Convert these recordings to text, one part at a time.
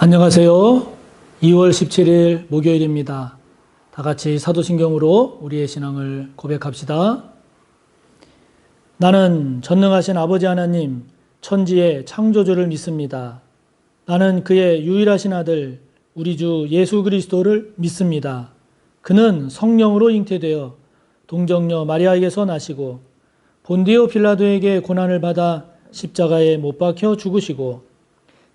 안녕하세요. 2월 17일 목요일입니다. 다 같이 사도신경으로 우리의 신앙을 고백합시다. 나는 전능하신 아버지 하나님, 천지의 창조주를 믿습니다. 나는 그의 유일하신 아들, 우리 주 예수 그리스도를 믿습니다. 그는 성령으로 잉태되어 동정녀 마리아에게서 나시고 본디오 빌라도에게 고난을 받아 십자가에 못 박혀 죽으시고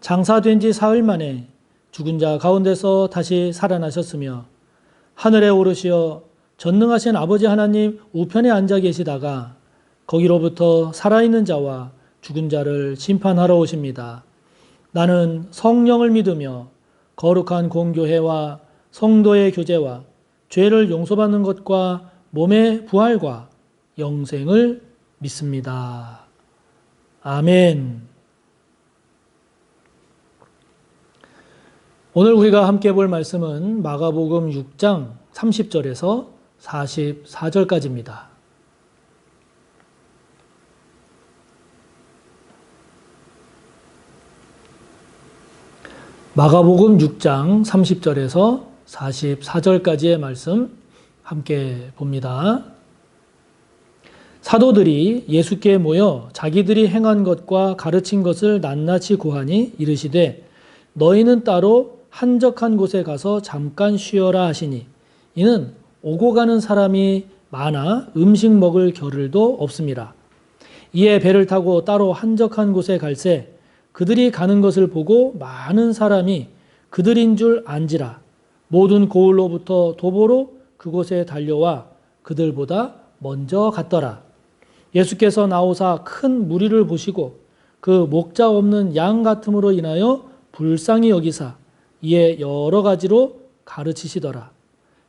장사된 지 사흘 만에 죽은 자 가운데서 다시 살아나셨으며 하늘에 오르시어 전능하신 아버지 하나님 우편에 앉아 계시다가 거기로부터 살아있는 자와 죽은 자를 심판하러 오십니다. 나는 성령을 믿으며 거룩한 공교회와 성도의 교제와 죄를 용서받는 것과 몸의 부활과 영생을 믿습니다. 아멘. 오늘 우리가 함께 볼 말씀은 마가복음 6장 30절에서 44절까지입니다. 마가복음 6장 30절에서 44절까지의 말씀 함께 봅니다. 사도들이 예수께 모여 자기들이 행한 것과 가르친 것을 낱낱이 고하니 이르시되 너희는 따로 한적한 곳에 가서 잠깐 쉬어라 하시니 이는 오고 가는 사람이 많아 음식 먹을 겨를도 없음이라. 이에 배를 타고 따로 한적한 곳에 갈새 그들이 가는 것을 보고 많은 사람이 그들인 줄 안지라. 모든 고을로부터 도보로 그곳에 달려와 그들보다 먼저 갔더라. 예수께서 나오사 큰 무리를 보시고 그 목자 없는 양 같음으로 인하여 불쌍히 여기사 이에 여러 가지로 가르치시더라.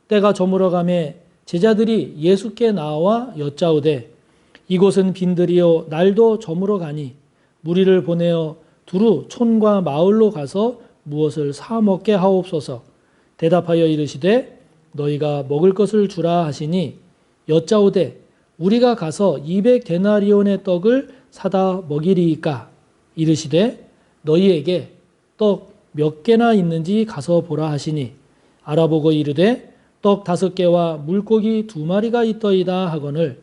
때가 저물어가매 제자들이 예수께 나와 여짜오되 이곳은 빈들이요 날도 저물어가니 무리를 보내어 두루 촌과 마을로 가서 무엇을 사 먹게 하옵소서. 대답하여 이르시되 너희가 먹을 것을 주라 하시니 여짜오되 우리가 가서 200데나리온의 떡을 사다 먹이리이까. 이르시되 너희에게 떡 몇 개나 있는지 가서 보라 하시니 알아보고 이르되 떡 5개와 물고기 2마리가 있더이다 하거늘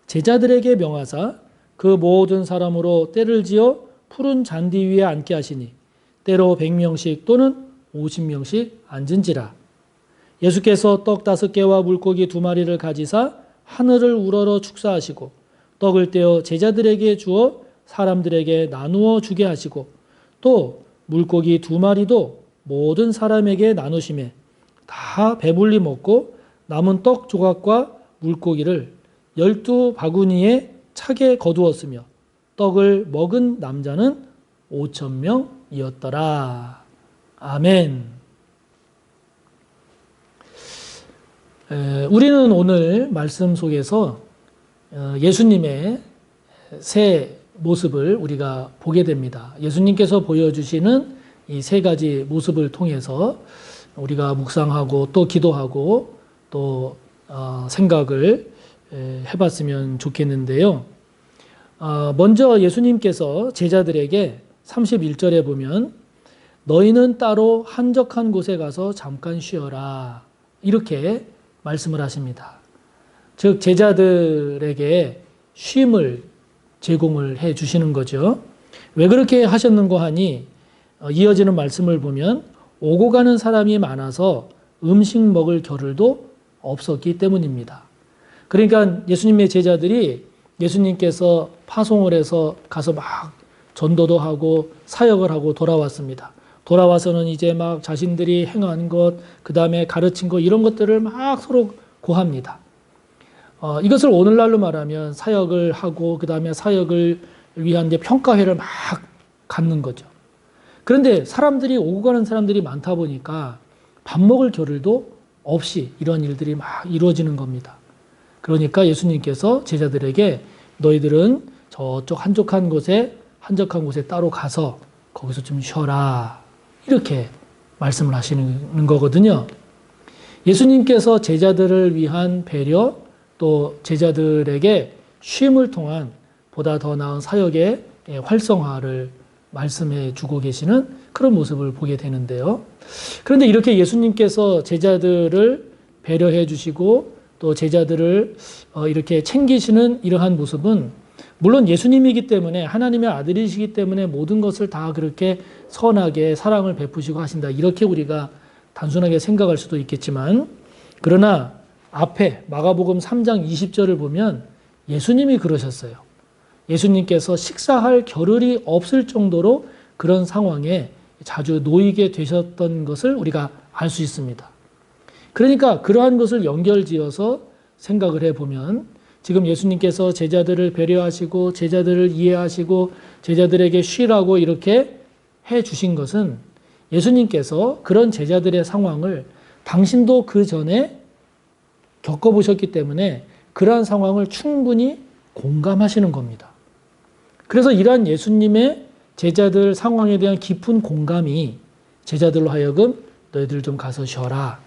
제자들에게 명하사 그 모든 사람으로 때를 지어 푸른 잔디 위에 앉게 하시니 때로 100명씩 또는 50명씩 앉은지라. 예수께서 떡 5개와 물고기 2마리를 가지사 하늘을 우러러 축사하시고 떡을 떼어 제자들에게 주어 사람들에게 나누어 주게 하시고 또 물고기 2마리도 모든 사람에게 나누심에 다 배불리 먹고 남은 떡 조각과 물고기를 12바구니에 차게 거두었으며 떡을 먹은 남자는 5,000명이었더라. 아멘. 우리는 오늘 말씀 속에서 예수님의 새 모습을 우리가 보게 됩니다. 예수님께서 보여주시는 이 3가지 모습을 통해서 우리가 묵상하고 또 기도하고 또 생각을 해봤으면 좋겠는데요. 먼저 예수님께서 제자들에게 31절에 보면 너희는 따로 한적한 곳에 가서 잠깐 쉬어라 이렇게 말씀을 하십니다. 즉 제자들에게 쉼을 제공을 해 주시는 거죠. 왜 그렇게 하셨는고 하니 이어지는 말씀을 보면 오고 가는 사람이 많아서 음식 먹을 겨를도 없었기 때문입니다. 그러니까 예수님의 제자들이 예수님께서 파송을 해서 가서 막 전도도 하고 사역을 하고 돌아왔습니다. 돌아와서는 이제 막 자신들이 행한 것, 그 다음에 가르친 것 이런 것들을 막 서로 고합니다. 이것을 오늘날로 말하면 사역을 하고 그 다음에 사역을 위한 이제 평가회를 막 갖는 거죠. 그런데 사람들이 오고 가는 사람들이 많다 보니까 밥 먹을 겨를도 없이 이런 일들이 막 이루어지는 겁니다. 그러니까 예수님께서 제자들에게 너희들은 저쪽 한적한 곳에 따로 가서 거기서 좀 쉬어라 이렇게 말씀을 하시는 거거든요. 예수님께서 제자들을 위한 배려 또 제자들에게 쉼을 통한 보다 더 나은 사역의 활성화를 말씀해 주고 계시는 그런 모습을 보게 되는데요. 그런데 이렇게 예수님께서 제자들을 배려해 주시고 또 제자들을 이렇게 챙기시는 이러한 모습은 물론 예수님이기 때문에 하나님의 아들이시기 때문에 모든 것을 다 그렇게 선하게 사랑을 베푸시고 하신다. 이렇게 우리가 단순하게 생각할 수도 있겠지만 그러나 앞에 마가복음 3장 20절을 보면 예수님이 그러셨어요. 예수님께서 식사할 겨를이 없을 정도로 그런 상황에 자주 놓이게 되셨던 것을 우리가 알 수 있습니다. 그러니까 그러한 것을 연결지어서 생각을 해보면 지금 예수님께서 제자들을 배려하시고 제자들을 이해하시고 제자들에게 쉬라고 이렇게 해 주신 것은 예수님께서 그런 제자들의 상황을 당신도 그 전에 겪어보셨기 때문에 그러한 상황을 충분히 공감하시는 겁니다. 그래서 이러한 예수님의 제자들 상황에 대한 깊은 공감이 제자들로 하여금 너희들 좀 가서 쉬어라.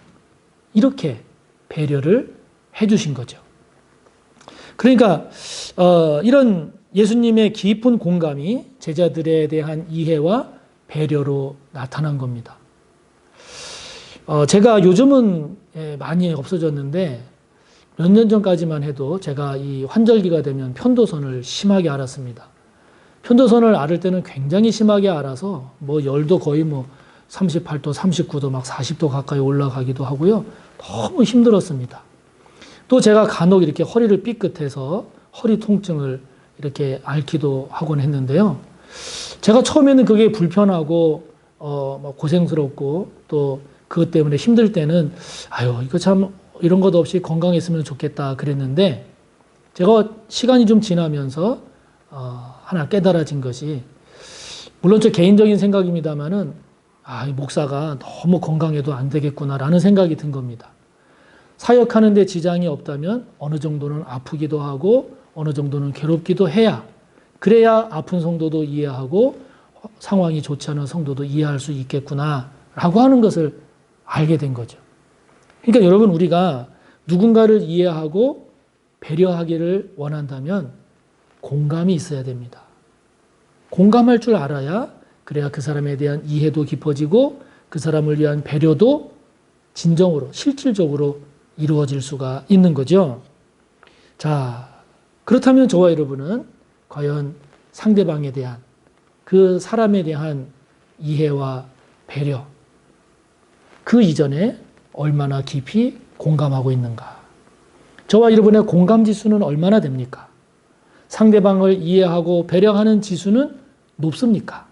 이렇게 배려를 해주신 거죠. 그러니까 이런 예수님의 깊은 공감이 제자들에 대한 이해와 배려로 나타난 겁니다. 제가 요즘은 많이 없어졌는데 몇 년 전까지만 해도 제가 이 환절기가 되면 편도선을 심하게 앓았습니다. 편도선을 앓을 때는 굉장히 심하게 앓아서 뭐 열도 거의 뭐 38도, 39도, 막 40도 가까이 올라가기도 하고요. 너무 힘들었습니다. 또 제가 간혹 이렇게 허리를 삐끗해서 허리 통증을 이렇게 앓기도 하곤 했는데요. 제가 처음에는 그게 불편하고 고생스럽고 또 그것 때문에 힘들 때는 아유 이거 참 이런 것 없이 건강했으면 좋겠다 그랬는데 제가 시간이 좀 지나면서 하나 깨달아진 것이 물론 저 개인적인 생각입니다만은 이 목사가 너무 건강해도 안 되겠구나라는 생각이 든 겁니다. 사역하는 데 지장이 없다면 어느 정도는 아프기도 하고 어느 정도는 괴롭기도 해야 그래야 아픈 성도도 이해하고 상황이 좋지 않은 성도도 이해할 수 있겠구나라고 하는 것을 알게 된 거죠. 그러니까 여러분 우리가 누군가를 이해하고 배려하기를 원한다면 공감이 있어야 됩니다. 공감할 줄 알아야 그래야 그 사람에 대한 이해도 깊어지고 그 사람을 위한 배려도 진정으로 실질적으로 이루어질 수가 있는 거죠. 자, 그렇다면 저와 여러분은 과연 상대방에 대한 그 사람에 대한 이해와 배려 그 이전에 얼마나 깊이 공감하고 있는가? 저와 여러분의 공감 지수는 얼마나 됩니까? 상대방을 이해하고 배려하는 지수는 높습니까?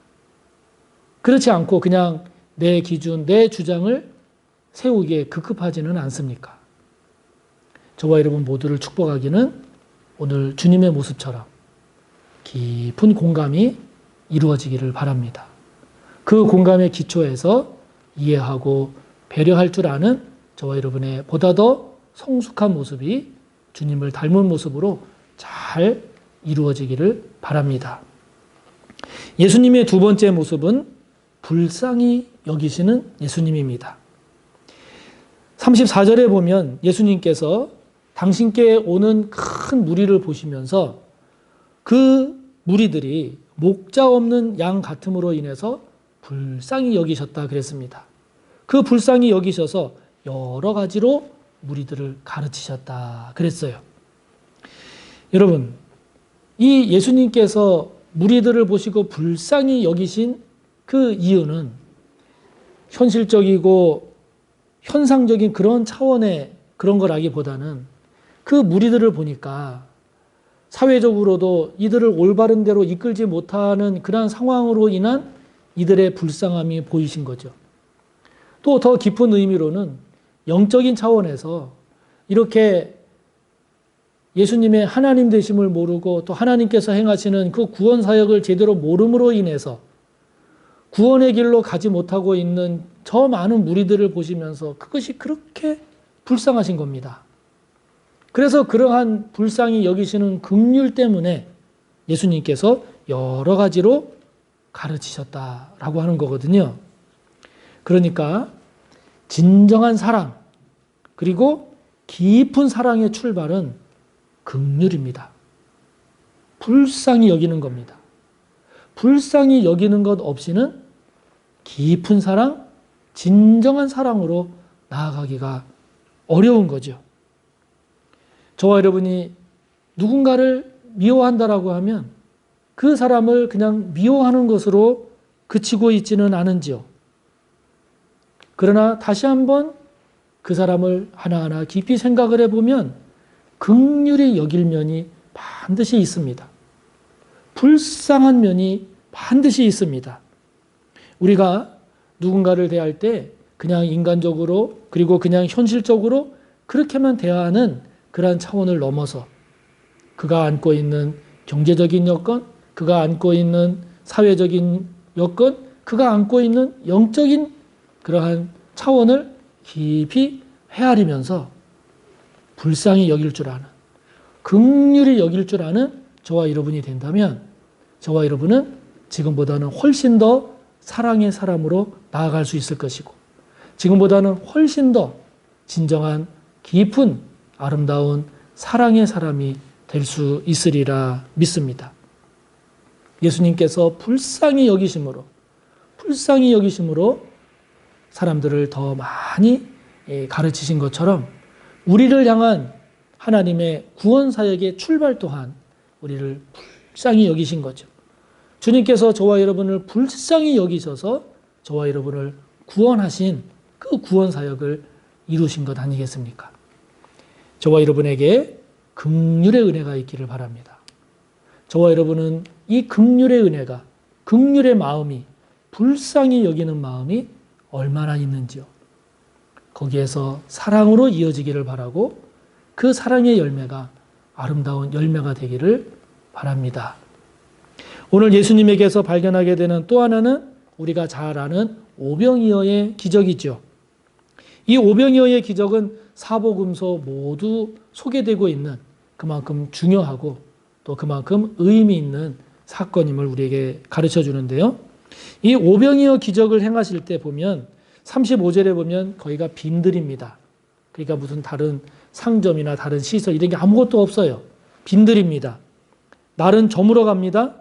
그렇지 않고 그냥 내 기준, 내 주장을 세우기에 급급하지는 않습니까? 저와 여러분 모두를 축복하기는 오늘 주님의 모습처럼 깊은 공감이 이루어지기를 바랍니다. 그 공감의 기초에서 이해하고 배려할 줄 아는 저와 여러분의 보다 더 성숙한 모습이 주님을 닮은 모습으로 잘 이루어지기를 바랍니다. 예수님의 두 번째 모습은 불쌍히 여기시는 예수님입니다. 34절에 보면 예수님께서 당신께 오는 큰 무리를 보시면서 그 무리들이 목자 없는 양 같음으로 인해서 불쌍히 여기셨다 그랬습니다. 그 불쌍히 여기셔서 여러 가지로 무리들을 가르치셨다 그랬어요. 여러분, 이 예수님께서 무리들을 보시고 불쌍히 여기신 그 이유는 현실적이고 현상적인 그런 차원의 그런 거라기보다는 그 무리들을 보니까 사회적으로도 이들을 올바른 대로 이끌지 못하는 그러한 상황으로 인한 이들의 불쌍함이 보이신 거죠. 또 더 깊은 의미로는 영적인 차원에서 이렇게 예수님의 하나님 되심을 모르고 또 하나님께서 행하시는 그 구원 사역을 제대로 모름으로 인해서 구원의 길로 가지 못하고 있는 저 많은 무리들을 보시면서 그것이 그렇게 불쌍하신 겁니다. 그래서 그러한 불쌍히 여기시는 긍휼 때문에 예수님께서 여러 가지로 가르치셨다라고 하는 거거든요. 그러니까 진정한 사랑 그리고 깊은 사랑의 출발은 긍휼입니다. 불쌍히 여기는 겁니다. 불쌍히 여기는 것 없이는 깊은 사랑, 진정한 사랑으로 나아가기가 어려운 거죠. 저와 여러분이 누군가를 미워한다라고 하면 그 사람을 그냥 미워하는 것으로 그치고 있지는 않은지요. 그러나 다시 한번 그 사람을 하나하나 깊이 생각을 해보면 긍휼히 여길 면이 반드시 있습니다. 불쌍한 면이 반드시 있습니다. 우리가 누군가를 대할 때 그냥 인간적으로 그리고 그냥 현실적으로 그렇게만 대하는 그러한 차원을 넘어서 그가 안고 있는 경제적인 여건, 그가 안고 있는 사회적인 여건, 그가 안고 있는 영적인 그러한 차원을 깊이 헤아리면서 불쌍히 여길 줄 아는, 긍휼히 여길 줄 아는 저와 여러분이 된다면 저와 여러분은 지금보다는 훨씬 더 사랑의 사람으로 나아갈 수 있을 것이고 지금보다는 훨씬 더 진정한 깊은 아름다운 사랑의 사람이 될 수 있으리라 믿습니다. 예수님께서 불쌍히 여기심으로 사람들을 더 많이 가르치신 것처럼 우리를 향한 하나님의 구원 사역의 출발 또한 우리를 불쌍히 여기신 거죠. 주님께서 저와 여러분을 불쌍히 여기셔서 저와 여러분을 구원하신 그 구원 사역을 이루신 것 아니겠습니까? 저와 여러분에게 긍휼의 은혜가 있기를 바랍니다. 저와 여러분은 이 긍휼의 은혜가, 긍휼의 마음이, 불쌍히 여기는 마음이 얼마나 있는지요. 거기에서 사랑으로 이어지기를 바라고 그 사랑의 열매가 아름다운 열매가 되기를 바랍니다. 오늘 예수님에게서 발견하게 되는 또 하나는 우리가 잘 아는 오병이어의 기적이죠. 이 오병이어의 기적은 사복음서 모두 소개되고 있는 그만큼 중요하고 또 그만큼 의미 있는 사건임을 우리에게 가르쳐 주는데요. 이 오병이어 기적을 행하실 때 보면 35절에 보면 거기가 빈들입니다. 그러니까 무슨 다른 상점이나 다른 시설 이런 게 아무것도 없어요. 빈들입니다. 날은 저물어 갑니다.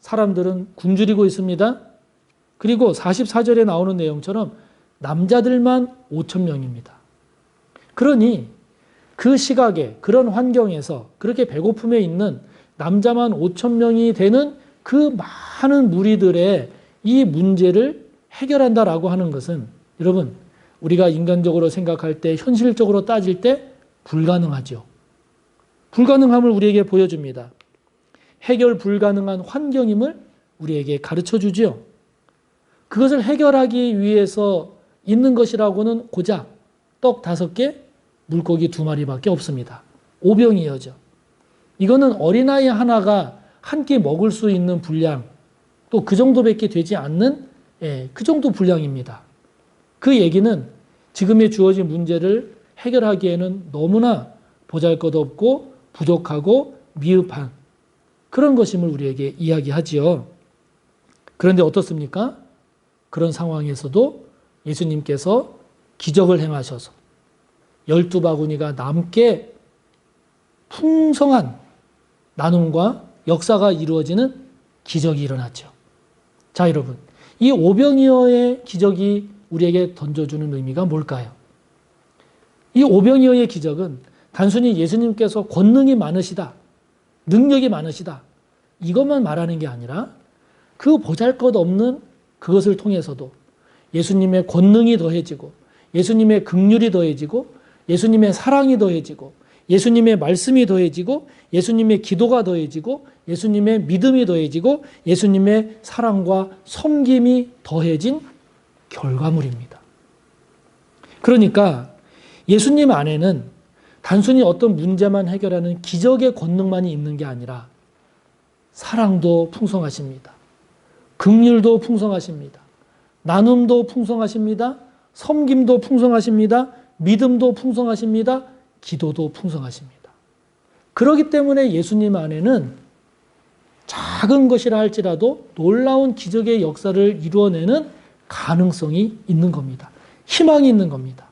사람들은 굶주리고 있습니다. 그리고 44절에 나오는 내용처럼 남자들만 5천 명입니다. 그러니 그 시각에 그런 환경에서 그렇게 배고픔에 있는 남자만 5천 명이 되는 그 많은 무리들의 이 문제를 해결한다라고 하는 것은 여러분 우리가 인간적으로 생각할 때 현실적으로 따질 때 불가능하죠. 불가능함을 우리에게 보여줍니다. 해결 불가능한 환경임을 우리에게 가르쳐 주죠. 그것을 해결하기 위해서 있는 것이라고는 고작 떡 5개, 물고기 2마리밖에 없습니다. 오병이어죠. 이거는 어린아이 하나가 한 끼 먹을 수 있는 분량, 또 그 정도밖에 되지 않는 그 정도 분량입니다. 그 얘기는 지금의 주어진 문제를 해결하기에는 너무나 보잘것없고 부족하고 미흡한 그런 것임을 우리에게 이야기하지요. 그런데 어떻습니까? 그런 상황에서도 예수님께서 기적을 행하셔서 12바구니가 남게 풍성한 나눔과 역사가 이루어지는 기적이 일어났죠. 자, 여러분, 이 오병이어의 기적이 우리에게 던져주는 의미가 뭘까요? 이 오병이어의 기적은 단순히 예수님께서 권능이 많으시다, 능력이 많으시다, 이것만 말하는 게 아니라 그 보잘것없는 그것을 통해서도 예수님의 권능이 더해지고 예수님의 긍휼이 더해지고 예수님의 사랑이 더해지고 예수님의 말씀이 더해지고 예수님의 기도가 더해지고 예수님의 믿음이 더해지고 예수님의 사랑과 섬김이 더해진 결과물입니다. 그러니까 예수님 안에는 단순히 어떤 문제만 해결하는 기적의 권능만이 있는 게 아니라 사랑도 풍성하십니다. 긍휼도 풍성하십니다. 나눔도 풍성하십니다. 섬김도 풍성하십니다. 믿음도 풍성하십니다. 기도도 풍성하십니다. 그렇기 때문에 예수님 안에는 작은 것이라 할지라도 놀라운 기적의 역사를 이루어내는 가능성이 있는 겁니다. 희망이 있는 겁니다.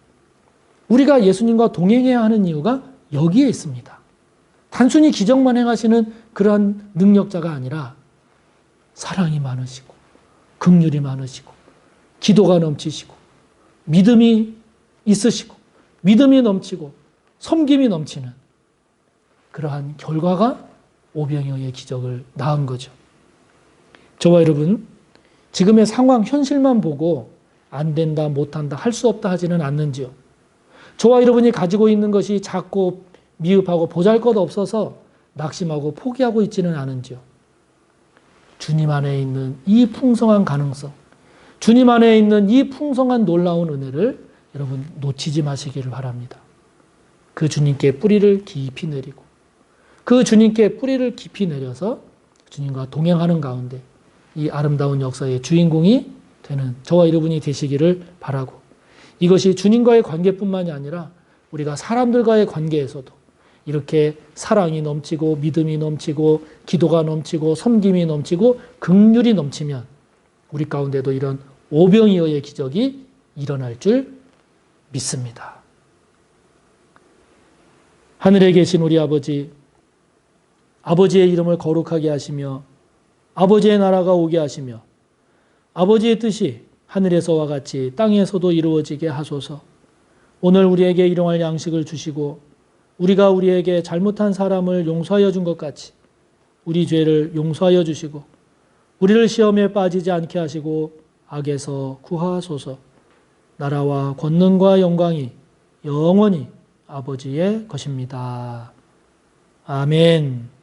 우리가 예수님과 동행해야 하는 이유가 여기에 있습니다. 단순히 기적만 행하시는 그러한 능력자가 아니라 사랑이 많으시고 긍휼이 많으시고 기도가 넘치시고 믿음이 있으시고 믿음이 넘치고 섬김이 넘치는 그러한 결과가 오병이어의 기적을 낳은 거죠. 저와 여러분, 지금의 상황 현실만 보고 안 된다, 못한다, 할 수 없다 하지는 않는지요. 저와 여러분이 가지고 있는 것이 작고 미흡하고 보잘것없어서 낙심하고 포기하고 있지는 않은지요. 주님 안에 있는 이 풍성한 가능성, 주님 안에 있는 이 풍성한 놀라운 은혜를 여러분 놓치지 마시기를 바랍니다. 그 주님께 뿌리를 깊이 내리고 그 주님께 뿌리를 깊이 내려서 주님과 동행하는 가운데 이 아름다운 역사의 주인공이 되는 저와 여러분이 되시기를 바라고, 이것이 주님과의 관계뿐만이 아니라 우리가 사람들과의 관계에서도 이렇게 사랑이 넘치고 믿음이 넘치고 기도가 넘치고 섬김이 넘치고 긍휼이 넘치면 우리 가운데도 이런 오병이어의 기적이 일어날 줄 믿습니다. 하늘에 계신 우리 아버지, 아버지의 이름을 거룩하게 하시며 아버지의 나라가 오게 하시며 아버지의 뜻이 하늘에서와 같이 땅에서도 이루어지게 하소서. 오늘 우리에게 일용할 양식을 주시고 우리가 우리에게 잘못한 사람을 용서하여 준 것 같이 우리 죄를 용서하여 주시고 우리를 시험에 빠지지 않게 하시고 악에서 구하소서. 나라와 권능과 영광이 영원히 아버지의 것입니다. 아멘.